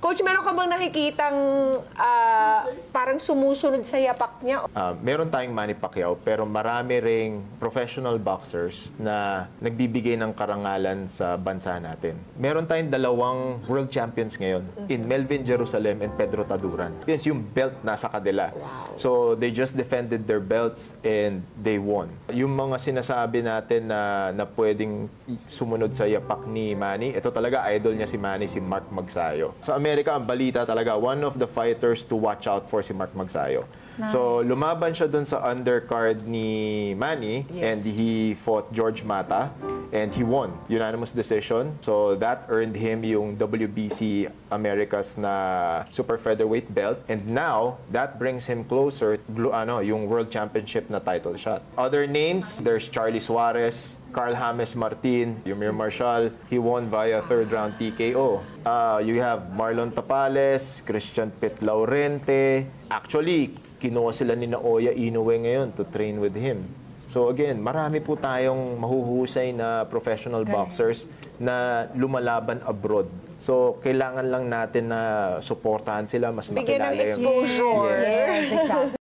Coach, meron ka bang nakikitang parang sumusunod sa yapak niya? Meron tayong Manny Pacquiao, pero marami ring professional boxers na nagbibigay ng karangalan sa bansa natin. Meron tayong dalawang world champions ngayon, in Melvin Jerusalem and Pedro Taduran. Yes, yung belt nasa kanila. Wow. So they just defended their belts and they won. Yung mga sinasabi natin na pwedeng sumunod sa yapak ni Manny, ito talaga idol niya si Manny, si Mark Magsayo. Sa Amerika, ang balita talaga, one of the fighters to watch out for si Mark Magsayo. Nice. So, lumaban siya dun sa undercard ni Manny, and he fought George Mata, and he won. Unanimous decision. So, that earned him yung WBC Americas na super featherweight belt. And now, that brings him closer yung World Championship na title shot. Other names, there's Charlie Suarez, Carl James Martin, Yumir Marshall. He won via third-round TKO. You have Marlon Tapales, Christian Pitt Laurente. Actually, kinuha sila ni Naoya Inoue ngayon to train with him. So again, marami po tayong mahuhusay na professional boxers na lumalaban abroad. So kailangan lang natin na suportahan sila, mas Bigyan ng makilala yung... exposure. Yes. Yes, exactly.